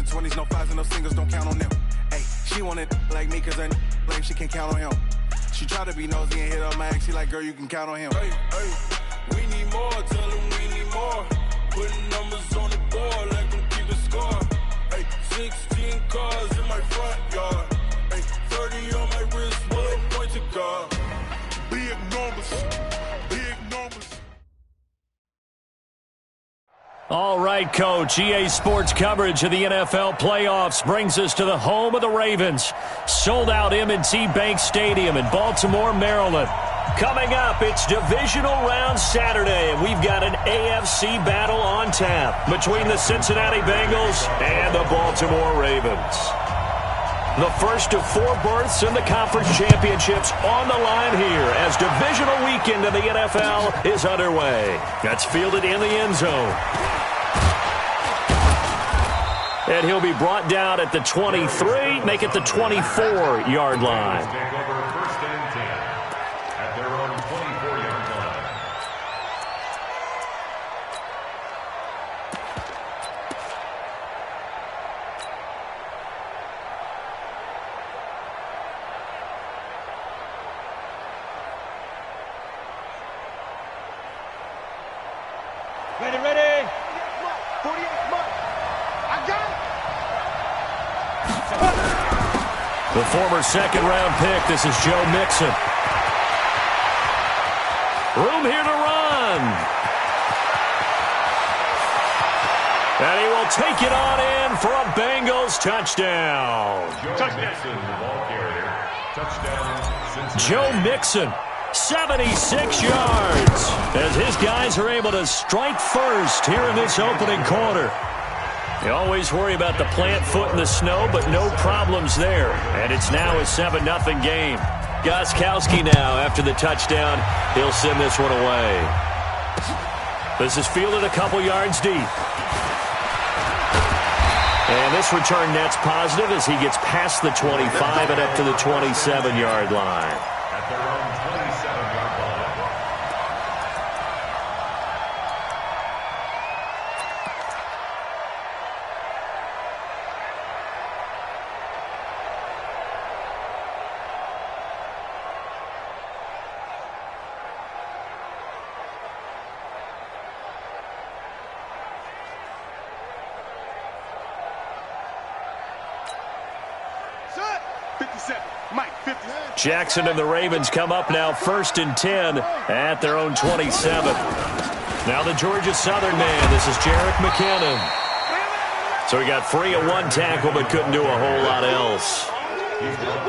and 20s, no fives and no singles, don't count on them. Hey, she wanted like me cause her lame, she can't count on him. She tried to be nosy and hit up my ex, she like, girl, you can count on him. Hey, we need more, tell them we need more. Putting numbers on the board, like them keep a score. Hey, 16 cars in my front yard. Hey, 30 on my wrist, bullet point to God. Big numbers, big numbers. All right, Coach. EA Sports coverage of the NFL playoffs brings us to the home of the Ravens. Sold out M&T Bank Stadium in Baltimore, Maryland. Coming up, it's divisional round Saturday, and we've got an AFC battle on tap between the Cincinnati Bengals and the Baltimore Ravens. The first of 4 berths in the conference championships on the line here as divisional weekend in the NFL is underway. That's fielded in the end zone. And he'll be brought down at the 23, make it the 24-yard line. Ready. 48 months. I got it. The former second-round pick, this is Joe Mixon. Room here to run. And he will take it on in for a Bengals touchdown. Joe Mixon. 76 yards as his guys are able to strike first here in this opening quarter. You always worry about the plant foot in the snow, but no problems there. And it's now a 7-0 game. Gostkowski now after the touchdown. He'll send this one away. This is fielded a couple yards deep. And this return net's positive as he gets past the 25 and up to the 27-yard line. At their own 27-yard line. Jackson and the Ravens come up now 1st and 10 at their own 27. Now the Georgia Southern man. This is Jerick McKinnon. So he got free of 1 tackle but couldn't do a whole lot else.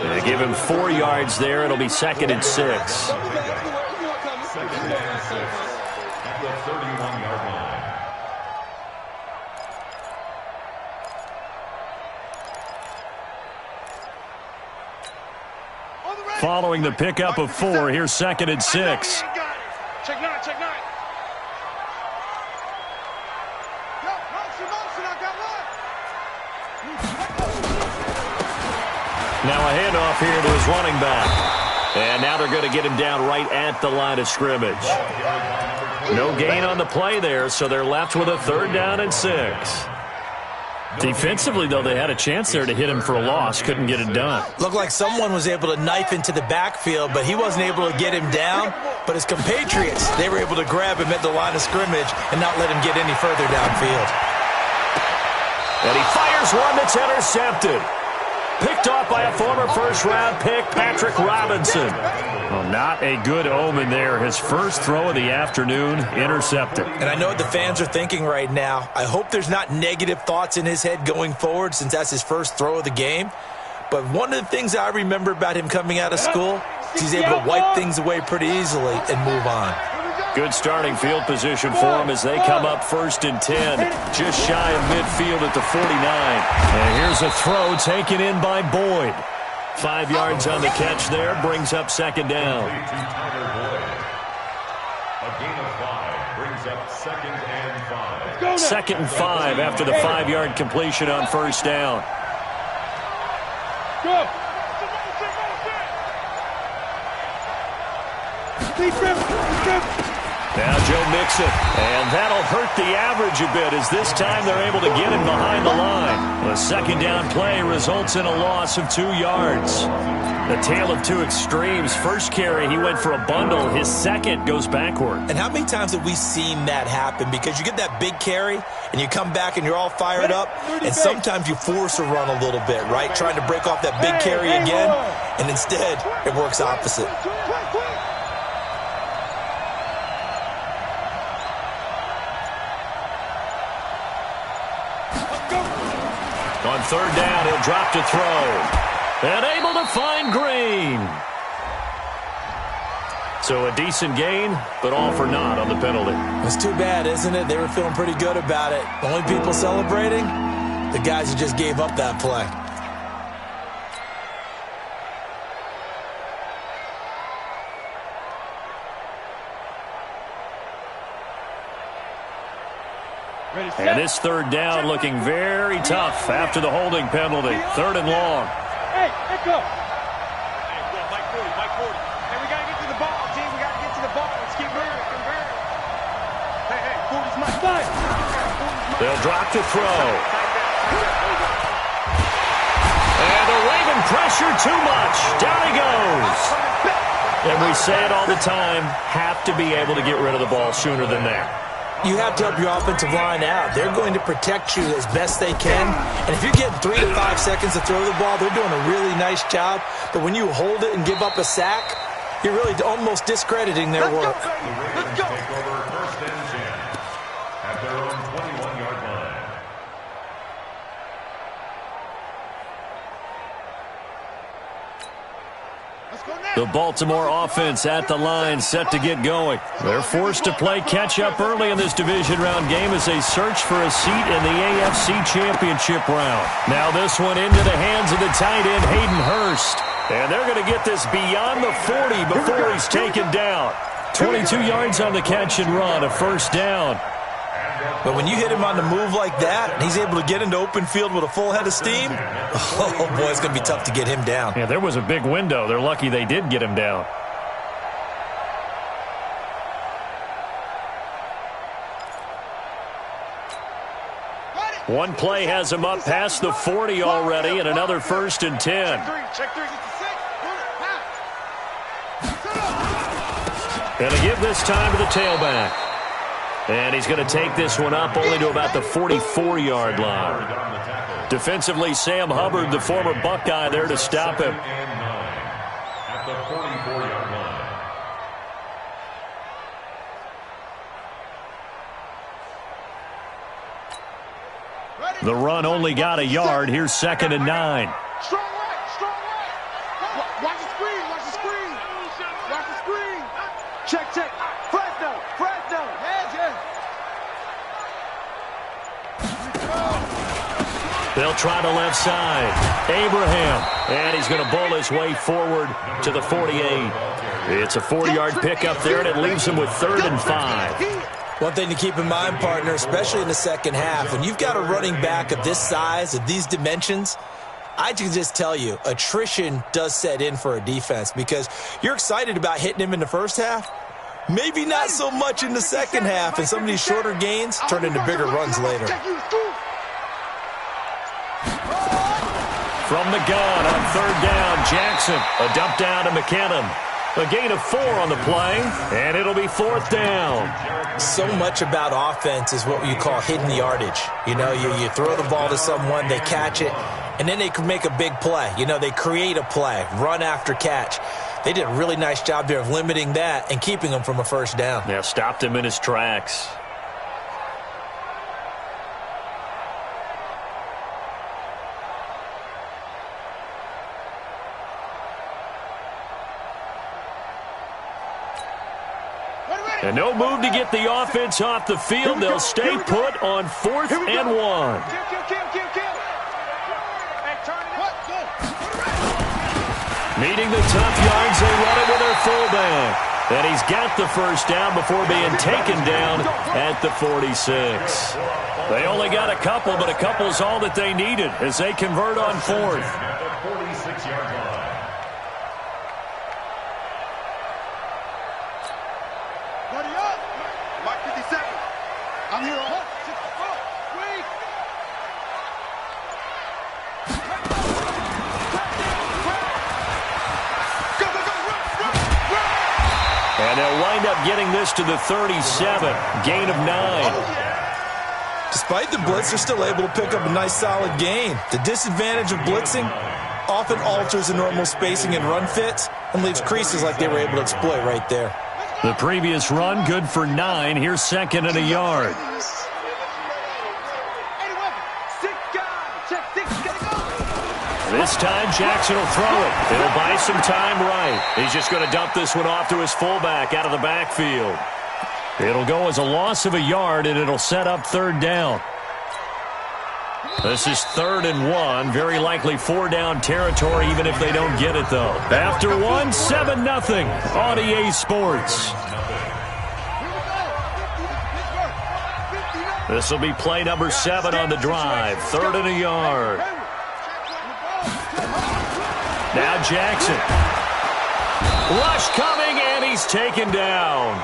They give him 4 yards there. It'll be 2nd and 6. At the 31-yard line. Following the pickup of 4, here's 2nd and 6. Check 9. Now a handoff here to his running back. And now they're going to get him down right at the line of scrimmage. No gain on the play there, so they're left with a 3rd down and 6. Defensively, though, they had a chance there to hit him for a loss. Couldn't get it done. Looked like someone was able to knife into the backfield, but he wasn't able to get him down. But his compatriots, they were able to grab him at the line of scrimmage and not let him get any further downfield. And he fires one that's intercepted. Picked off by a former first-round pick, Patrick Robinson. Well, not a good omen there. His first throw of the afternoon, intercepted. And I know what the fans are thinking right now. I hope there's not negative thoughts in his head going forward since that's his first throw of the game. But one of the things I remember about him coming out of school is he's able to wipe things away pretty easily and move on. Good starting field position for him as they come up 1st and 10. Just shy of midfield at the 49. And here's a throw taken in by Boyd. 5 yards on the catch there, brings up 2nd down. A gain of 5 brings up 2nd and 5. 2nd and 5 after the 5-yard completion on 1st down. Go. Defense. Now Joe Mixon, and that'll hurt the average a bit as this time they're able to get him behind the line. The second down play results in a loss of 2 yards. A tale of two extremes. First carry, he went for a bundle. His second goes backward. And how many times have we seen that happen? Because you get that big carry, and you come back and you're all fired up, and sometimes you force a run a little bit, right? Trying to break off that big carry again, and instead it works opposite. On third down, he'll drop to throw. And able to find Green. So a decent gain, but all for naught on the penalty. It's too bad, isn't it? They were feeling pretty good about it. The only people celebrating? The guys who just gave up that play. And this third down looking very tough after the holding penalty. Third and long. Hey, let's go. Hey, Mike 40. Hey, we got to get to the ball, team. We got to get to the ball. Let's keep moving. Hey, 40's my side. They'll drop to throw. And the Raven pressure too much. Down he goes. And we say it all the time, have to be able to get rid of the ball sooner than that. You have to help your offensive line out. They're going to protect you as best they can. And if you're getting 3 to 5 seconds to throw the ball, they're doing a really nice job. But when you hold it and give up a sack, you're really almost discrediting their work. Let's go. Take over first and 10 at their own 21-yard line. The Baltimore offense at the line, set to get going. They're forced to play catch-up early in this division round game as they search for a seat in the AFC Championship round. Now this one into the hands of the tight end, Hayden Hurst. And they're going to get this beyond the 40 before he's taken down. 22 yards on the catch and run, a first down. But when you hit him on the move like that, and he's able to get into open field with a full head of steam, oh, boy, it's going to be tough to get him down. Yeah, there was a big window. They're lucky they did get him down. One play has him up past the 40 already, and another first and 10. Going to give this time to the tailback. And he's going to take this one up only to about the 44-yard line. Defensively, Sam Hubbard, the former Buckeye, there to stop him. At the 44-yard line. The run only got a yard. Here's second and 9. Strong right. Watch the screen. Watch the screen. Check. Fresno. They'll try the left side. Abraham. And he's going to bowl his way forward to the 48. It's a 40-yard pickup there, and it leaves him with 3rd and 5. One thing to keep in mind, partner, especially in the second half, when you've got a running back of this size, of these dimensions, I can just tell you, attrition does set in for a defense because you're excited about hitting him in the first half. Maybe not so much in the second half, and some of these shorter gains turn into bigger runs later. From the gun on third down, Jackson. A dump down to McKinnon. A gain of 4 on the play, and it'll be 4th down. So much about offense is what you call hidden yardage. You know, you throw the ball to someone, they catch it, and then they can make a big play. You know, they create a play, run after catch. They did a really nice job there of limiting that and keeping him from a first down. Yeah, stopped him in his tracks. And no move to get the offense off the field. They'll stay put on 4th and 1. Meeting the tough yards, they run it with their fullback. And he's got the first down before being taken down at the 46. They only got a couple, but a couple's all that they needed as they convert on 4th. At the 46-yard line. wind up getting this to the 37. Gain of 9. Despite the blitz, they're still able to pick up a nice, solid gain. The disadvantage of blitzing often alters the normal spacing and run fits and leaves creases like they were able to exploit right there. The previous run, good for 9. Here's 2nd and a yard. This time, Jackson will throw it. It'll buy some time right. He's just going to dump this one off to his fullback out of the backfield. It'll go as a loss of a yard, and it'll set up 3rd down. This is 3rd and 1. Very likely 4-down territory, even if they don't get it, though. After 1, 7-0 on EA Sports. This will be play number 7 on the drive. 3rd and a yard. Now Jackson. Rush coming, and he's taken down.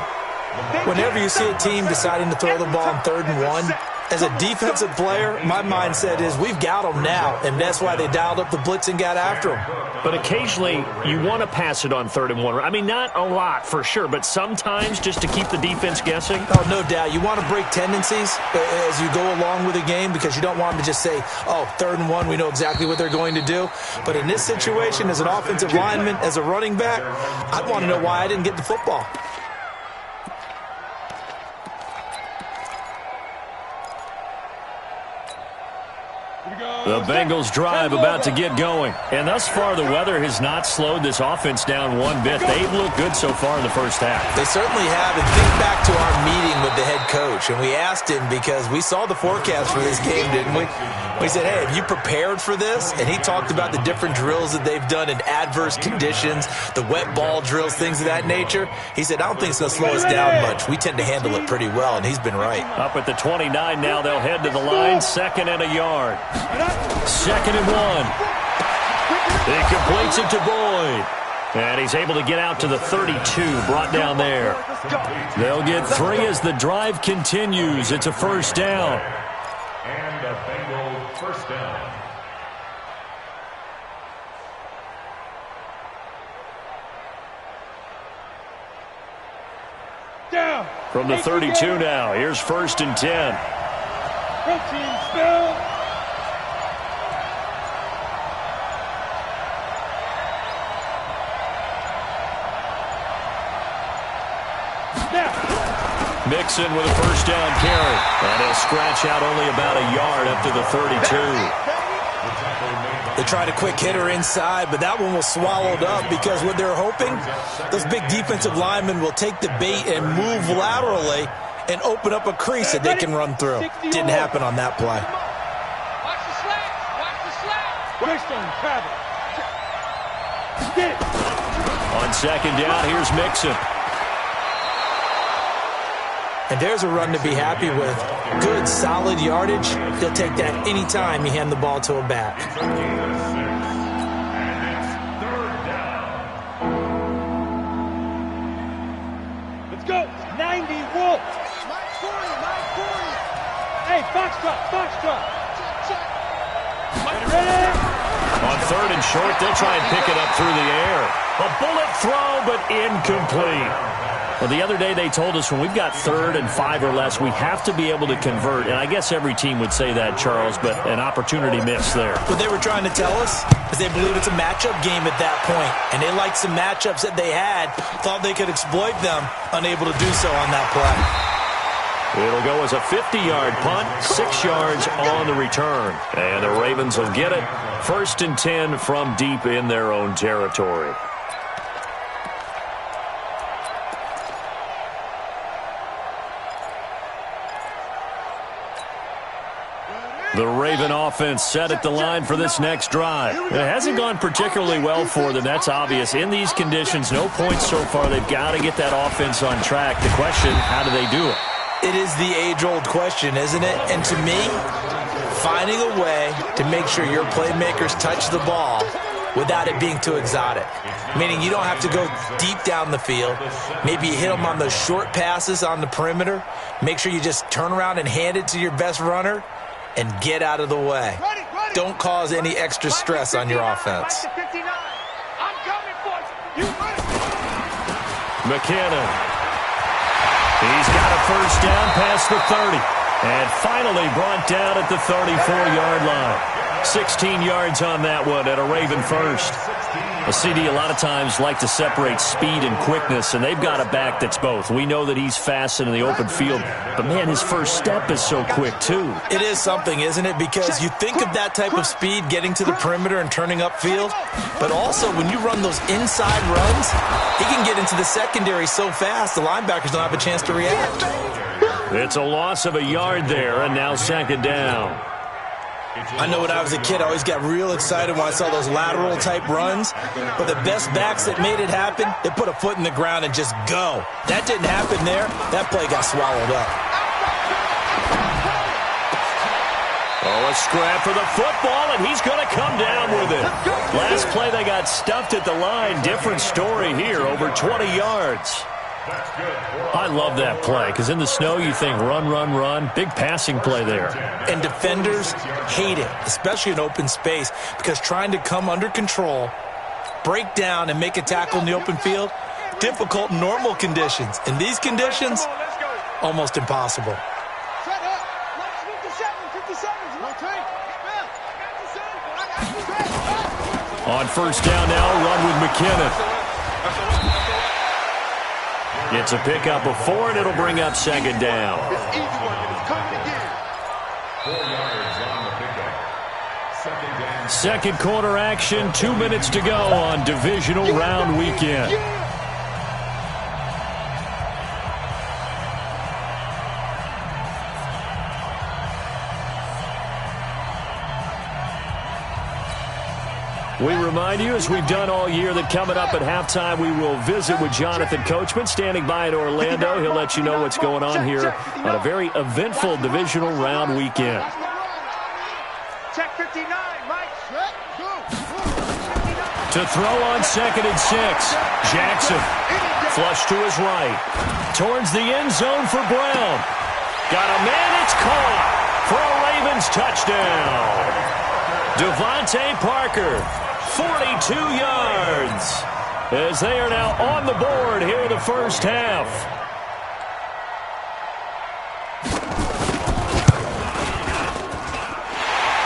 Whenever you see a team deciding to throw the ball on 3rd and 1, as a defensive player, my mindset is we've got them now, and that's why they dialed up the blitz and got after them. But occasionally, you want to pass it on 3rd and 1. I mean, not a lot for sure, but sometimes just to keep the defense guessing. Oh, no doubt. You want to break tendencies as you go along with a game because you don't want them to just say, oh, 3rd and 1, we know exactly what they're going to do. But in this situation, as an offensive lineman, as a running back, I'd want to know why I didn't get the football. The Bengals drive about to get going. And thus far, the weather has not slowed this offense down one bit. They've looked good so far in the first half. They certainly have. And think back to our meeting with the head coach. And we asked him because we saw the forecast for this game, didn't we? We said, hey, have you prepared for this? And he talked about the different drills that they've done in adverse conditions, the wet ball drills, things of that nature. He said, I don't think it's going to slow us down much. We tend to handle it pretty well, and he's been right. Up at the 29 now, they'll head to the line. 2nd and a yard. 2nd and 1. He completes it to Boyd. And he's able to get out to the 32, brought down there. They'll get 3 as the drive continues. It's a 1st down. And a Bengal 1st down. Down. From the 32 now, here's 1st and 10. Protein spell. Mixon with a 1st down carry. And he'll scratch out only about a yard up to the 32. They tried a quick hitter inside, but that one was swallowed up because what they're hoping, those big defensive linemen will take the bait and move laterally and open up a crease that they can run through. Didn't happen on that play. Watch the slats. Watch the slats. Waste on Cabot. On 2nd down, here's Mixon. And there's a run to be happy with. Good, solid yardage. He'll take that any time you hand the ball to a back. Let's go. 90 Wolf. Hey, Foxtrot. Ready? On 3rd and short, they'll try and pick it up through the air. A bullet throw, but incomplete. Well, the other day they told us when we've got 3rd and 5 or less, we have to be able to convert. And I guess every team would say that, Charles, but an opportunity missed there. What they were trying to tell us is they believe it's a matchup game at that point. And they liked some matchups that they had, thought they could exploit them, unable to do so on that play. It'll go as a 50-yard punt, 6 yards on the return. And the Ravens will get it. 1st and 10 from deep in their own territory. The Raven offense set at the line for this next drive. It hasn't gone particularly well for them. That's obvious. In these conditions, no points so far. They've got to get that offense on track. The question, how do they do it? It is the age-old question, isn't it? And to me, finding a way to make sure your playmakers touch the ball without it being too exotic. Meaning you don't have to go deep down the field. Maybe you hit them on those short passes on the perimeter. Make sure you just turn around and hand it to your best runner and get out of the way. Don't cause any extra stress on your offense. McKinnon He's got a first down past the 30. And finally brought down at the 34-yard line. 16 yards on that one at a Raven first. A CD a lot of times like to separate speed and quickness, and they've got a back that's both. We know that he's fast in the open field, but, man, his first step is so quick, too. It is something, isn't it? Because you think of that type of speed getting to the perimeter and turning upfield, but also when you run those inside runs, he can get into the secondary so fast the linebackers don't have a chance to react. It's a loss of a yard there, and now second down. I know when I was a kid, I always got real excited when I saw those lateral-type runs, but the best backs that made it happen, they put a foot in the ground and just go. That didn't happen there. That play got swallowed up. Oh, a scrap for the football, and he's going to come down with it. Last play, they got stuffed at the line. Different story here, over 20 yards. I love that play because in the snow you think run, run, run. Big passing play there. And defenders hate it, especially in open space, because trying to come under control, break down, and make a tackle in the open field, difficult in normal conditions. In these conditions, almost impossible. On first down now, run with McKinnon. It's a pickup of 4, and it'll bring up second down. 4 yards on the pickup. Second down. Second quarter action, 2 minutes to go on divisional round weekend. We remind you, as we've done all year, that coming up at halftime, we will visit with Jonathan Coachman, standing by in Orlando. He'll let you know what's going on here on a very eventful divisional round weekend. Check 59, Mike. To throw on 2nd and 6. Jackson, flush to his right. Towards the end zone for Brown. Got a man, it's caught for a Ravens touchdown. Devontae Parker. 42 yards as they are now on the board here in the first half.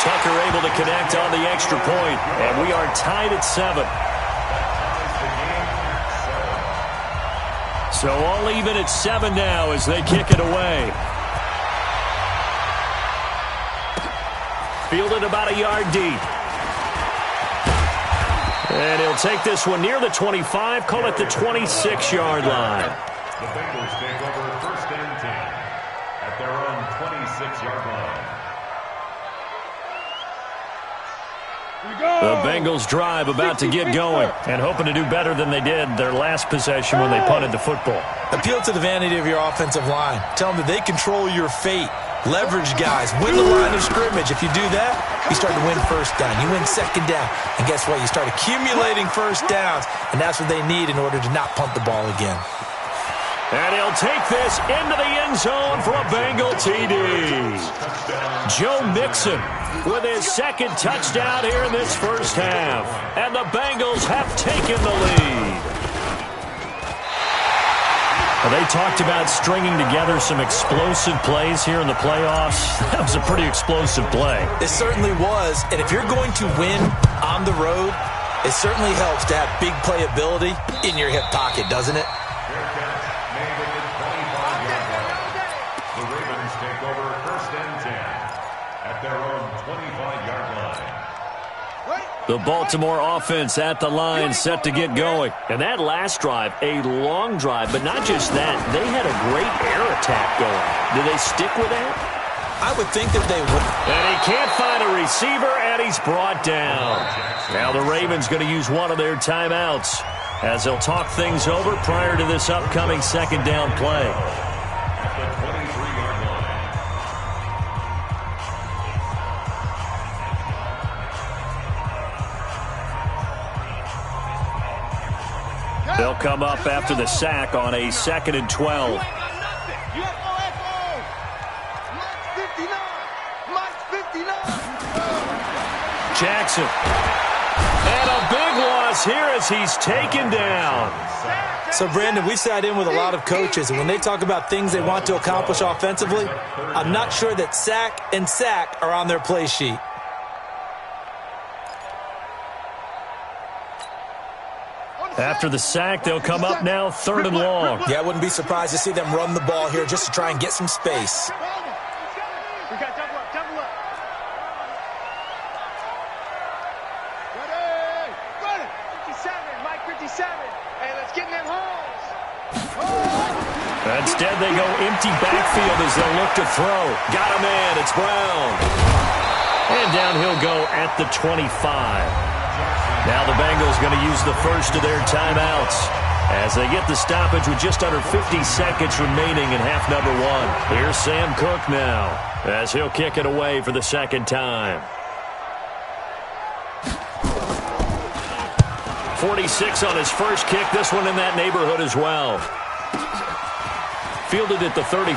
Tucker able to connect on the extra point, and we are tied at 7. So all even at 7 now as they kick it away. Fielded about a yard deep. And he'll take this one near the 25, call it the 26-yard line. The Bengals take over first and 10 at their own 26-yard line. The Bengals drive about to get going and hoping to do better than they did their last possession when they punted the football. Appeal to the vanity of your offensive line. Tell them that they control your fate. Leverage guys. Win the line of scrimmage. If you do that, you start to win first down. You win second down. And guess what? You start accumulating first downs. And that's what they need in order to not punt the ball again. And he'll take this into the end zone for a Bengal TD. Joe Mixon with his second touchdown here in this first half. And the Bengals have taken the lead. Well, they talked about stringing together some explosive plays here in the playoffs. That was a pretty explosive play. It certainly was. And if you're going to win on the road, it certainly helps to have big playability in your hip pocket, doesn't it? The Ravens take over first and 10 at their own 25-yard line. The Baltimore offense at the line, set to get going. And that last drive, a long drive, but not just that. They had a great air attack going. Do they stick with that? I would think that they would. And he can't find a receiver, and he's brought down. Now the Ravens going to use one of their timeouts as they'll talk things over prior to this upcoming second down play. At the 23-yard line. They'll come up after the sack on a 2nd and 12. Jackson. And a big loss loss here as he's taken down. So, Brandon, we sat in with a lot of coaches, and when they talk about things they want to accomplish offensively, I'm not sure that sack and sack are on their play sheet. After the sack, they'll come up now 3rd and long. Yeah, I wouldn't be surprised to see them run the ball here just to try and get some space. We got double up, double up. Ready, 57, Mike 57. Hey, let's get in them holes. Instead, they go empty backfield as they'll look to throw. Got a man, it's Brown. And down he'll go at the 25. Now the Bengals going to use the first of their timeouts as they get the stoppage with just under 50 seconds remaining in half number 1. Here's Sam Cook now as he'll kick it away for the second time. 46 on his first kick. This one in that neighborhood as well. Fielded at the 33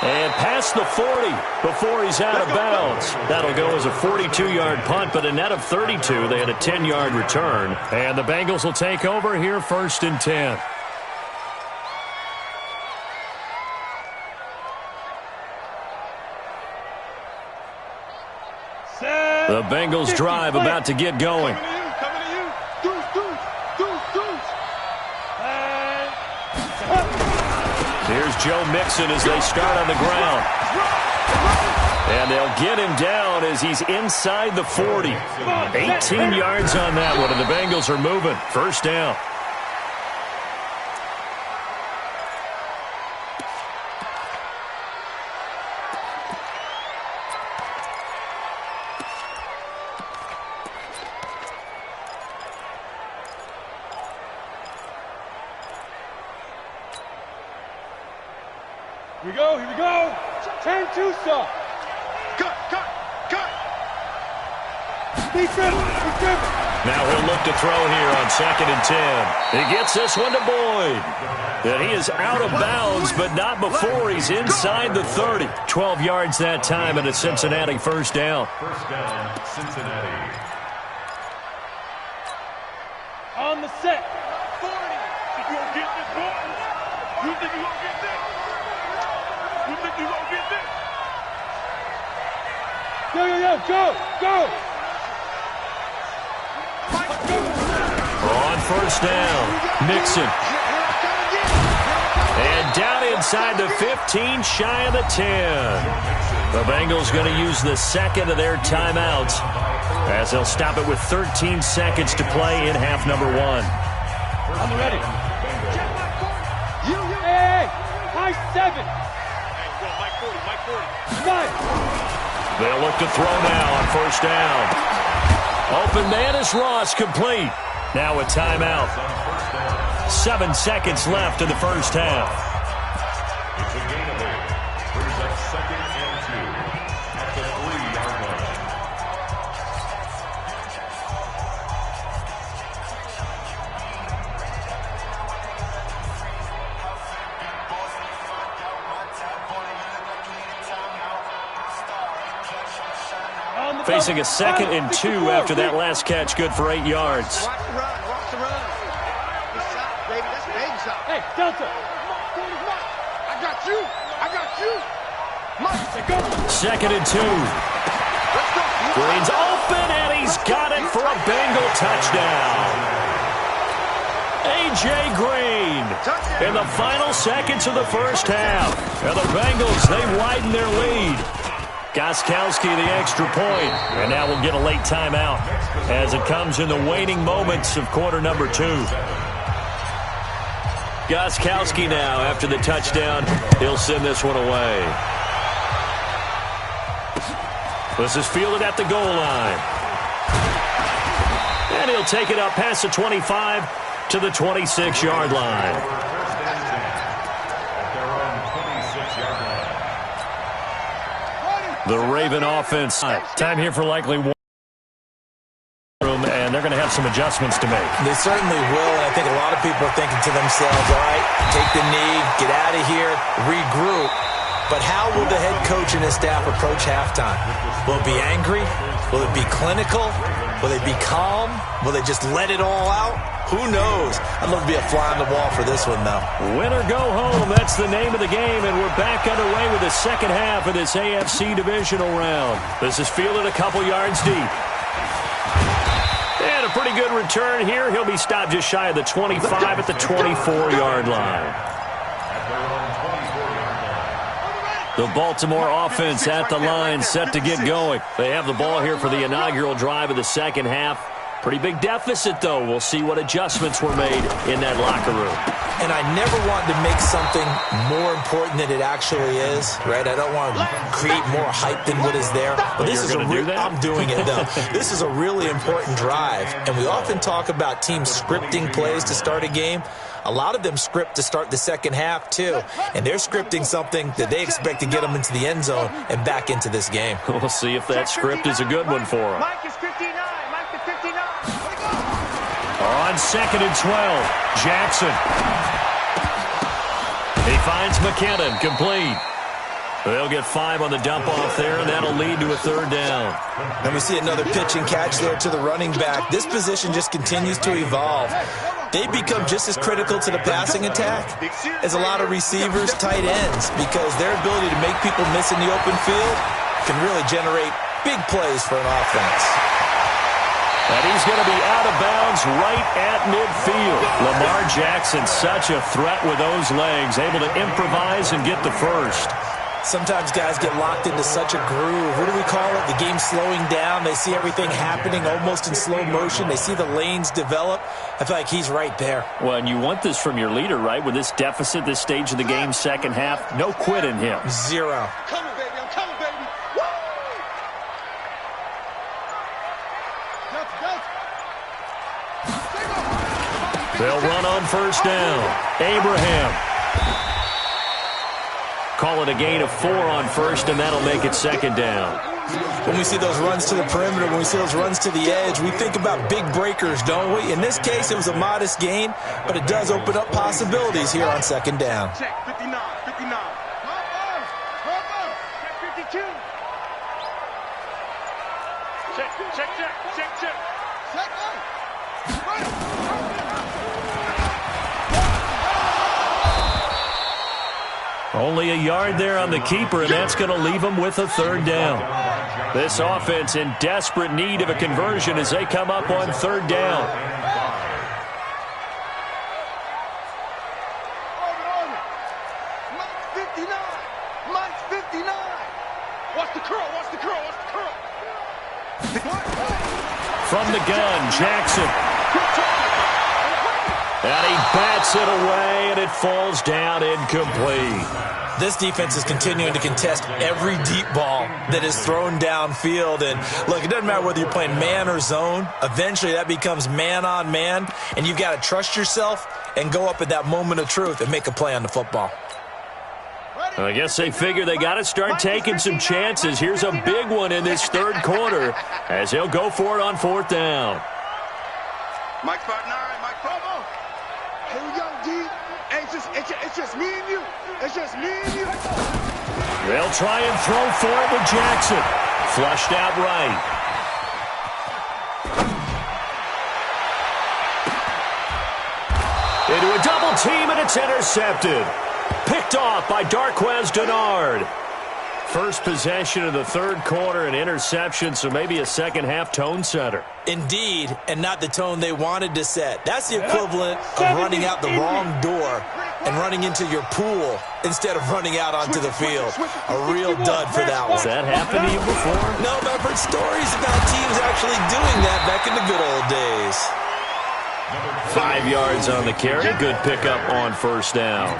and past the 40 before he's out of bounds. That'll go as a 42-yard punt, but a net of 32. They had a 10-yard return, and the Bengals will take over here 1st and 10. The Bengals drive about to get going. Here's Joe Mixon as they start on the ground. And they'll get him down as he's inside the 40. 18 yards on that one, and the Bengals are moving. 1st down. Here we go. 10-2 stop. Cut. Defense. Now he'll look to throw here on 2nd and 10. He gets this one to Boyd. And he is out of bounds, but not before he's inside the 30. 12 yards that time, and a Cincinnati 1st down. 1st down, Cincinnati. On the set. 40. Think you gonna get this, boy? You think you gonna get this? You think you gonna get this? Go. On 1st down, Mixon. And down inside the 15, shy of the 10. The Bengals going to use the second of their timeouts as they'll stop it with 13 seconds to play in half number 1. I'm ready. Hey, high 7. Mike 40. They'll look to throw now on 1st down. Open man is Ross, complete. Now a timeout. 7 seconds left in the 1st half. It's a gain of 8. Brings up 2nd and 2 at the 3-yard line. Facing a 2nd and 2 after that last catch, good for 8 yards. Watch the run. Good shot, baby. That's a baby shot. Hey, Delta. I got you. Go. 2nd and 2. Green's open, and he's got it for a Bengal touchdown. A.J. Green in the final seconds of the 1st half. And the Bengals, they widen their lead. Gostkowski the extra point, and now we'll get a late timeout as it comes in the waning moments of quarter number 2. Gostkowski now, after the touchdown, he'll send this one away. This is fielded at the goal line. And he'll take it up past the 25 to the 26-yard line. The Raven offense. Time here for likely one room, and they're going to have some adjustments to make. They certainly will, and I think a lot of people are thinking to themselves, all right, take the knee, get out of here, regroup. But how will the head coach and his staff approach halftime? Will it be angry? Will it be clinical? Will they be calm? Will they just let it all out? Who knows? I'd love to be a fly on the wall for this one, though. Win or go home, that's the name of the game, and we're back underway with the second half of this AFC divisional round. This is fielded a couple yards deep. And a pretty good return here. He'll be stopped just shy of the 25 at the 24-yard line. The Baltimore offense at the line, set to get going. They have the ball here for the inaugural drive of the second half. Pretty big deficit, though. We'll see what adjustments were made in that locker room. And I never want to make something more important than it actually is, right? I don't want to create more hype than what is there. But this is I'm doing it, though. This is a really important drive. And we often talk about teams scripting plays to start a game. A lot of them script to start the second half, too. And they're scripting something that they expect to get them into the end zone and back into this game. We'll see if that script is a good one for them. Mike is 59. Mike is 59. On 2nd and 12, Jackson. He finds McKinnon, complete. They'll get 5 on the dump-off there, and that'll lead to a third down. And we see another pitch and catch there to the running back. This position just continues to evolve. They become just as critical to the passing attack as a lot of receivers, tight ends, because their ability to make people miss in the open field can really generate big plays for an offense. And he's going to be out of bounds right at midfield. Lamar Jackson, such a threat with those legs, able to improvise and get the first. Sometimes guys get locked into such a groove. What do we call it? The game slowing down. They see everything happening almost in slow motion. They see the lanes develop. I feel like he's right there. Well, and you want this from your leader, right? With this deficit, this stage of the game, second half, no quit in him. Zero. Coming, baby. I'm coming, baby. Woo! They'll run on first down. Abraham. Call it a gain of 4 on first, and that'll make it second down. When we see those runs to the perimeter, when we see those runs to the edge, we think about big breakers, don't we? In this case, it was a modest gain, but it does open up possibilities here on second down. Check 59, 59. Check 52. Check. Only a yard there on the keeper, and that's going to leave them with a third down. This offense in desperate need of a conversion as they come up on third down. Mike's 59. Watch the curl. From the gun, Jackson. And he bats it away, and it falls down incomplete. This defense is continuing to contest every deep ball that is thrown downfield. And, look, it doesn't matter whether you're playing man or zone. Eventually, that becomes man-on-man, and you've got to trust yourself and go up at that moment of truth and make a play on the football. I guess they figure they got to start taking some chances. Here's a big one in this third quarter as they'll go for it on fourth down. Mike 5'9", Mike 5'0". Here we go, D. It's just me and you. It's just me and you. They'll try and throw for it with Jackson. Flushed out right. Into a double team, and it's intercepted. Picked off by Darquez Denard. First possession of the third quarter, an interception, so maybe a second-half tone setter. Indeed, and not the tone they wanted to set. That's the equivalent of running out the wrong door and running into your pool instead of running out onto the field. A real dud for that one. Has that happened to you before? No, but I've heard stories about teams actually doing that back in the good old days. 5 yards on the carry. Good pickup on first down.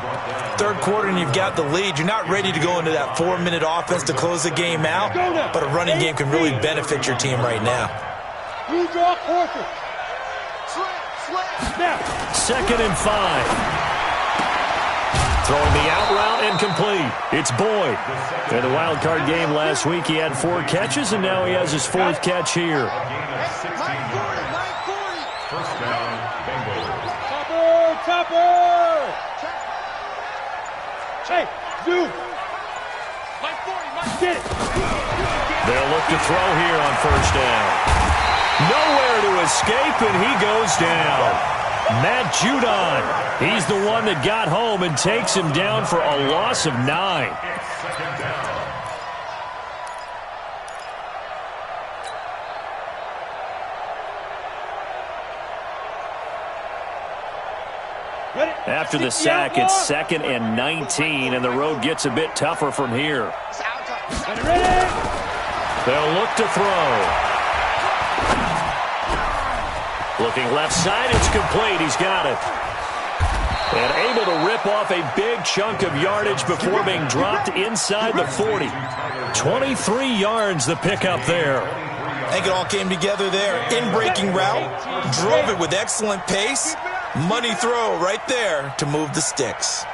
Third quarter and you've got the lead. You're not ready to go into that 4-minute offense to close the game out, but a running game can really benefit your team right now. You draw quarter. Snap. 2nd and 5. Throwing the out route and complete. It's Boyd. In the wild card game last week, he had 4 catches, and now he has his 4th catch here. First down, Bengals. Chopper. Hey, dude. Mike 40, Mike. Get it. They'll They'll look to throw here on first down. Nowhere to escape, and he goes down. Matt Judon, he's the one that got home and takes him down for a loss of 9. After the sack, it's 2nd and 19, and the road gets a bit tougher from here. They'll look to throw. Looking left side, it's complete. He's got it. And able to rip off a big chunk of yardage before being dropped inside the 40. 23 yards the pickup there. I think it all came together there. In-breaking route, drove it with excellent pace. Money throw right there to move the sticks.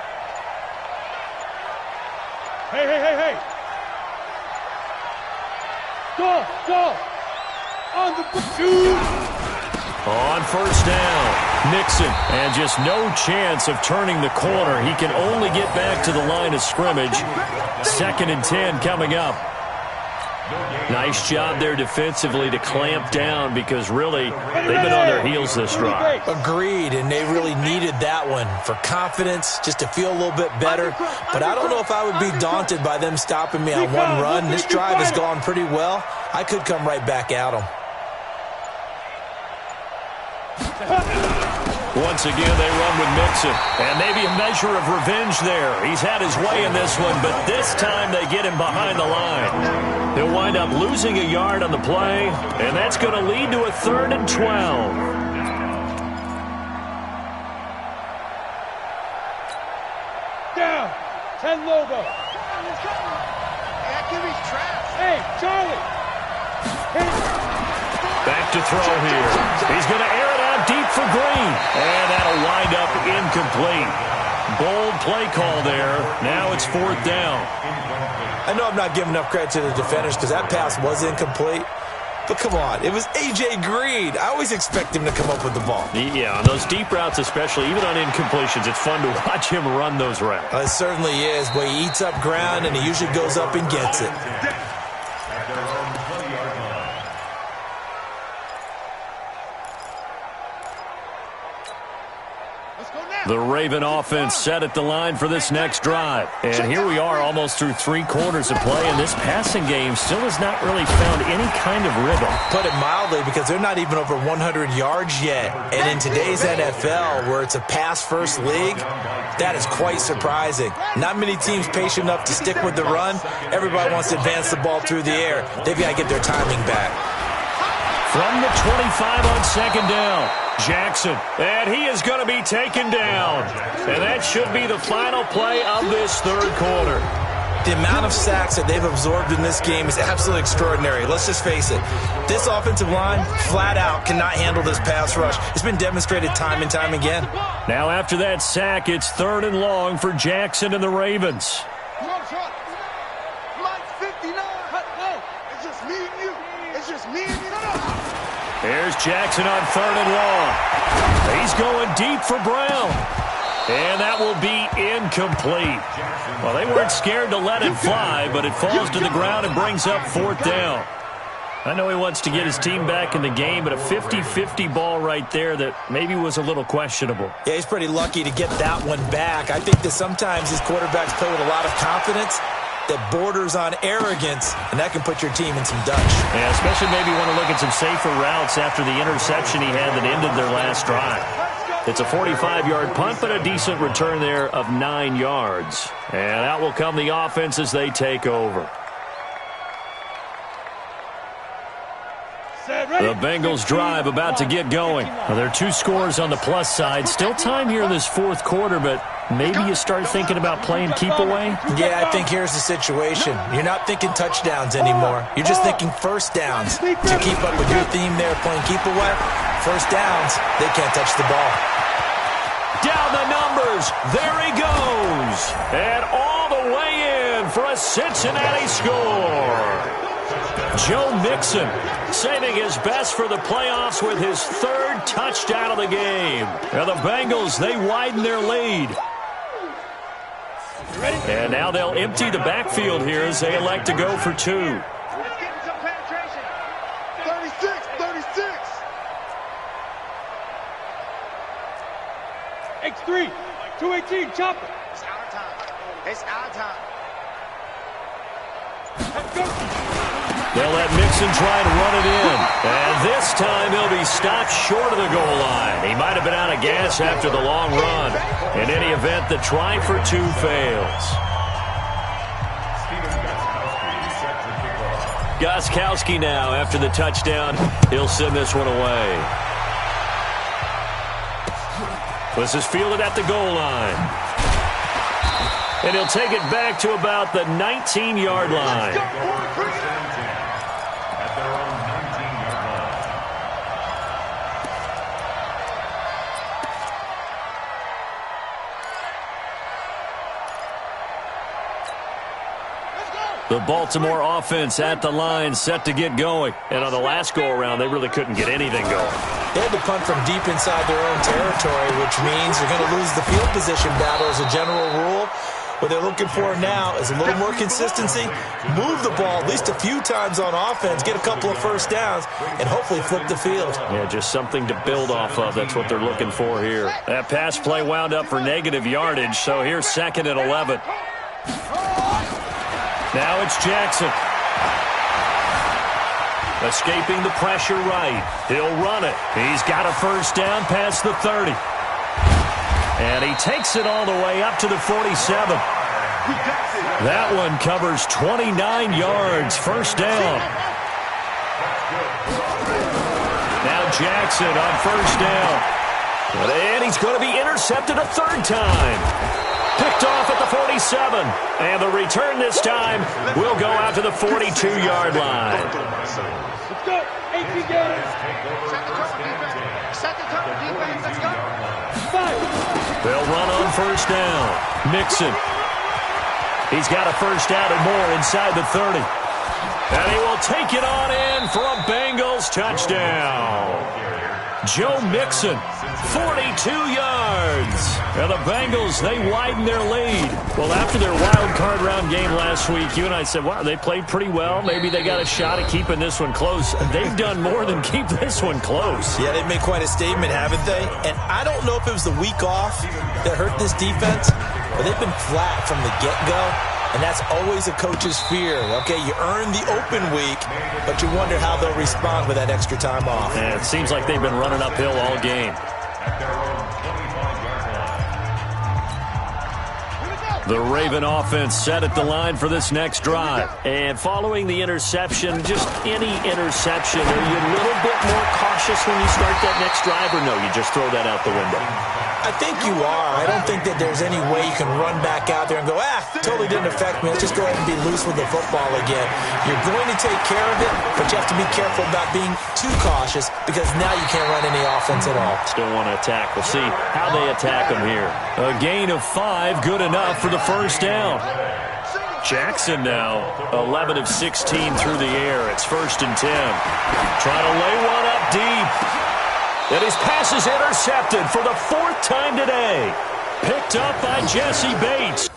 Hey. Go. On the On first down, Mixon, and just no chance of turning the corner. He can only get back to the line of scrimmage. 2nd and 10 coming up. Nice job there defensively to clamp down because really they've been on their heels this drive. Agreed, and they really needed that one for confidence, just to feel a little bit better. But I don't know if I would be daunted by them stopping me on one run. This drive has gone pretty well. I could come right back at them. Once again, they run with Mixon. And maybe a measure of revenge there. He's had his way in this one, but this time they get him behind the line. He'll wind up losing a yard on the play, and that's going to lead to a 3rd and 12. Down. 10 Lobo. Hey, Charlie. Back to throw here. He's going to air it out deep for Green. And that'll wind up incomplete. Bold play call there. Now it's 4th down. I know I'm not giving enough credit to the defenders because that pass was incomplete. But come on, it was A.J. Green. I always expect him to come up with the ball. Yeah, on those deep routes especially, even on incompletions, it's fun to watch him run those routes. It certainly is, but he eats up ground and he usually goes up and gets it. The Raven offense set at the line for this next drive. And here we are almost through 3 quarters of play, and this passing game still has not really found any kind of rhythm. Put it mildly, because they're not even over 100 yards yet. And in today's NFL, where it's a pass-first league, that is quite surprising. Not many teams patient enough to stick with the run. Everybody wants to advance the ball through the air. They've got to get their timing back. From the 25 on 2nd down, Jackson, and he is going to be taken down. And that should be the final play of this 3rd quarter. The amount of sacks that they've absorbed in this game is absolutely extraordinary. Let's just face it. This offensive line, flat out, cannot handle this pass rush. It's been demonstrated time and time again. Now after that sack, it's 3rd and long for Jackson and the Ravens. Here's Jackson on 3rd and long. He's going deep for Brown. And that will be incomplete. Well, they weren't scared to let it fly, but it falls to the ground and brings up 4th down. I know he wants to get his team back in the game, but a 50-50 ball right there that maybe was a little questionable. Yeah, he's pretty lucky to get that one back. I think that sometimes his quarterbacks play with a lot of confidence that borders on arrogance, and that can put your team in some Dutch. Yeah, especially maybe want to look at some safer routes after the interception he had that ended their last drive. It's a 45-yard punt, but a decent return there of 9 yards. And out will come the offense as they take over. The Bengals drive about to get going. Well, there are 2 scores on the plus side. Still time here in this 4th quarter, but maybe you start thinking about playing keep away? Yeah, I think here's the situation. You're not thinking touchdowns anymore. You're just thinking first downs. To keep up with your theme there, playing keep away, first downs, they can't touch the ball. Down the numbers. There he goes. And all the way in for a Cincinnati score. Joe Mixon saving his best for the playoffs with his 3rd touchdown of the game. And the Bengals, they widen their lead. And now they'll empty the backfield here as they elect to go for 2. X3, 218, chopper. It's out of time. It's out of time. Let's go. They'll let Mixon try to run it in. And this time he'll be stopped short of the goal line. He might have been out of gas after the long run. In any event, the try for two fails. Gostkowski now after the touchdown. He'll send this one away. This is fielded at the goal line. And he'll take it back to about the 19-yard line. At their own 19-yard line. The Baltimore offense at the line, set to get going. And on the last go-around, they really couldn't get anything going. They had to punt from deep inside their own territory, which means you're going to lose the field position battle as a general rule. What they're looking for now is a little more consistency, move the ball at least a few times on offense, get a couple of first downs, and hopefully flip the field. Yeah, just something to build off of. That's what they're looking for here. That pass play wound up for negative yardage, so here's 2nd and 11. Now it's Jackson. Escaping the pressure right. He'll run it. He's got a first down past the 30. And he takes it all the way up to the 47. That one covers 29 yards. First down. Now Jackson on first down. And he's going to be intercepted a third time. Picked off at the 47. And the return this time will go out to the 42-yard line. Let's go. 18 yards. Set the tone, defense. Let's go. 5. They'll run on first down. Mixon. He's got a first down and more inside the 30. And he will take it on in for a Bengals touchdown. Joe Mixon, 42 yards. And the Bengals, they widen their lead. Well, after their wild card round game last week, you and I said, wow, they played pretty well. Maybe they got a shot at keeping this one close. They've done more than keep this one close. Yeah, they've made quite a statement, haven't they? And I don't know if it was the week off that hurt this defense, but they've been flat from the get-go. And that's always a coach's fear. Okay, you earn the open week, but you wonder how they'll respond with that extra time off. And it seems like they've been running uphill all game. At their own 25-yard line. The Raven offense set at the line for this next drive. And following the interception, just any interception, are you a little bit more cautious when you start that next drive, or no, you just throw that out the window? I think you are. I don't think that there's any way you can run back out there and go, totally didn't affect me. Let's just go ahead and be loose with the football again. You're going to take care of it, but you have to be careful about being too cautious because now you can't run any offense at all. Still want to attack. We'll see how they attack them here. A gain of 5, good enough for the first down. Jackson now, 11 of 16 through the air. It's 1st and 10. Trying to lay one up deep. And his pass is intercepted for the 4th time today. Picked up by Jesse Bates.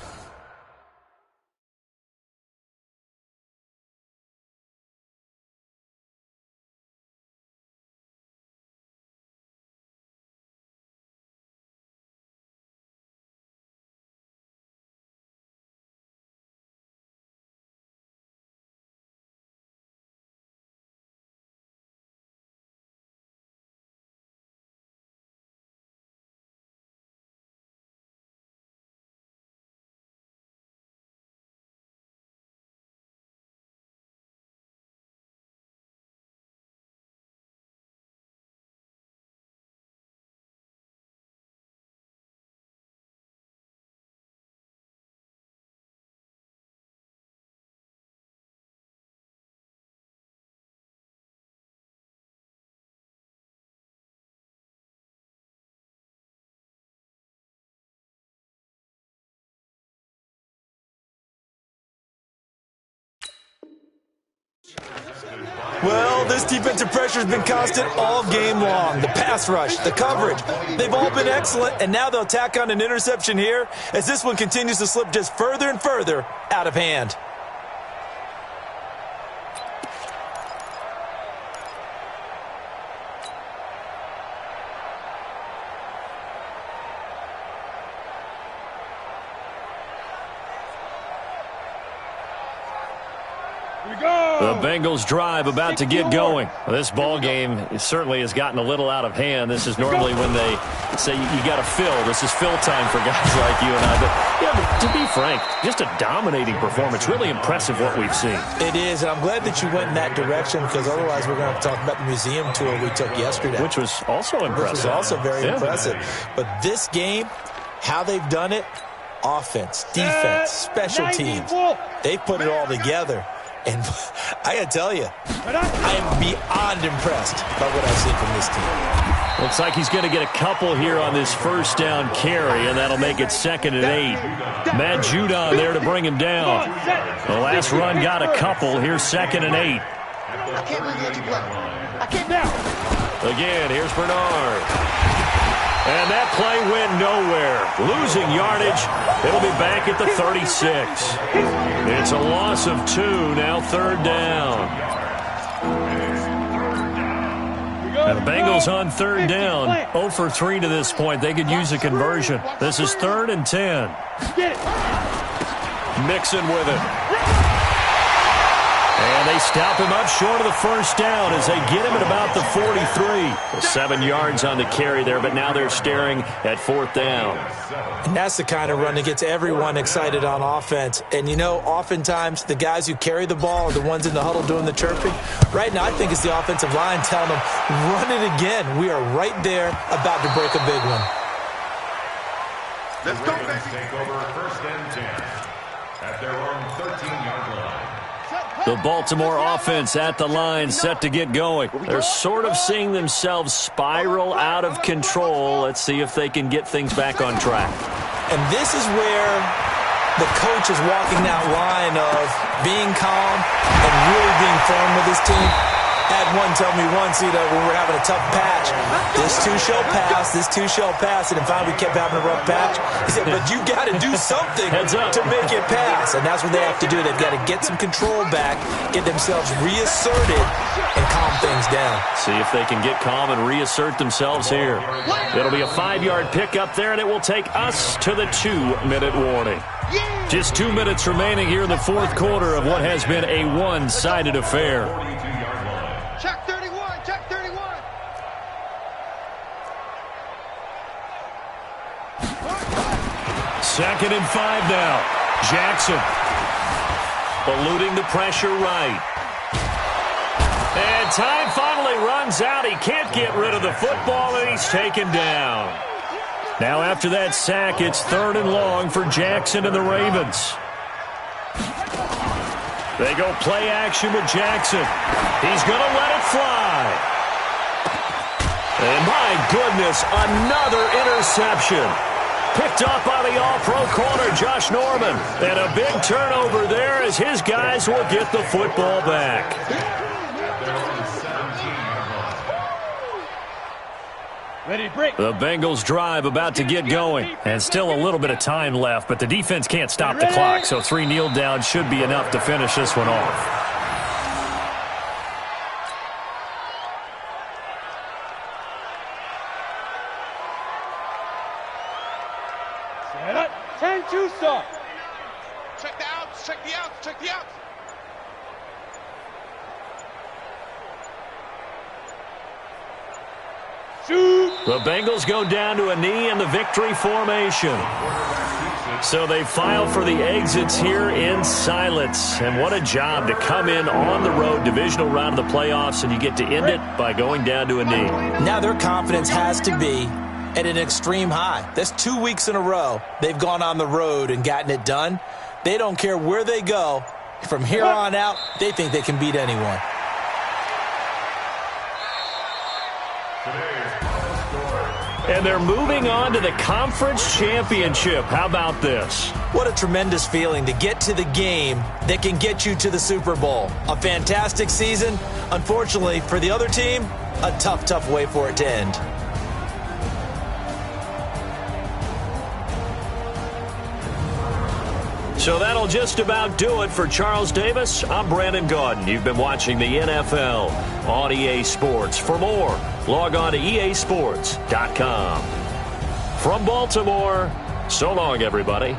Well, this defensive pressure has been constant all game long. The pass rush, the coverage, they've all been excellent, and now they'll tack on an interception here as this one continues to slip just further and further out of hand. The Bengals drive about to get going. This ball game certainly has gotten a little out of hand. This is normally when they say you got to fill. This is fill time for guys like you and I. But, yeah, to be frank, just a dominating performance. Really impressive what we've seen. It is, and I'm glad that you went in that direction because otherwise we're going to talk about the museum tour we took yesterday. Which was also impressive. Which was also very impressive. But this game, how they've done it, offense, defense, special teams, they've put it all together. And I got to tell you, I am beyond impressed by what I've seen from this team. Looks like he's going to get a couple here on this first down carry, and that'll make it 2nd and 8. Matt Judon there to bring him down. The last run got a couple. Here's 2nd and 8. I can't believe you let you play. I can't now. Again, here's Bernard. And that play went nowhere. Losing yardage. It'll be back at the 36. It's a loss of 2. Now 3rd down. And the Bengals on 3rd down. 0 for 3 to this point. They could use a conversion. This is 3rd and 10. Mixon with it. And they stop him up short of the first down as they get him at about the 43. 7 yards on the carry there, but now they're staring at 4th down. And that's the kind of run that gets everyone excited on offense. And, you know, oftentimes the guys who carry the ball are the ones in the huddle doing the chirping. Right now I think it's the offensive line telling them, run it again. We are right there about to break a big one. Let's go, baby. Take over 1st and 10 at their own 13-yard line. The Baltimore offense at the line, set to get going. They're sort of seeing themselves spiral out of control. Let's see if they can get things back on track. And this is where the coach is walking that line of being calm and really being firm with his team. Had one tell me once, when we were having a tough patch, this too shall pass, this too shall pass, and finally we kept having a rough patch. He said, but you got to do something to make it pass, and that's what they have to do. They've got to get some control back, get themselves reasserted, and calm things down. See if they can get calm and reassert themselves here. It'll be a 5-yard pickup there, and it will take us to the 2-minute warning. Just 2 minutes remaining here in the 4th quarter of what has been a one-sided affair. Check 31, check 31. 2nd and 5 now. Jackson eluding the pressure right. And time finally runs out. He can't get rid of the football, and he's taken down. Now after that sack, it's 3rd and long for Jackson and the Ravens. They go play action with Jackson. He's going to let it fly. And my goodness, another interception. Picked up by the all-pro corner, Josh Norman. And a big turnover there as his guys will get the football back. Ready to break. The Bengals drive about to get going. And still a little bit of time left, but the defense can't stop the clock. So 3 kneel downs should be enough to finish this one off. Set up. 10-2 start. Check the outs, check the outs, check the outs. Shoot. The Bengals go down to a knee in the victory formation. So they file for the exits here in silence. And what a job to come in on the road, divisional round of the playoffs, and you get to end it by going down to a knee. Now their confidence has to be at an extreme high. That's 2 weeks in a row they've gone on the road and gotten it done. They don't care where they go. From here on out, they think they can beat anyone. And they're moving on to the conference championship. How about this? What a tremendous feeling to get to the game that can get you to the Super Bowl. A fantastic season. Unfortunately, for the other team, a tough, tough way for it to end. So that'll just about do it for Charles Davis. I'm Brandon Gaudin. You've been watching the NFL on EA Sports. For more, log on to easports.com. From Baltimore, so long, everybody.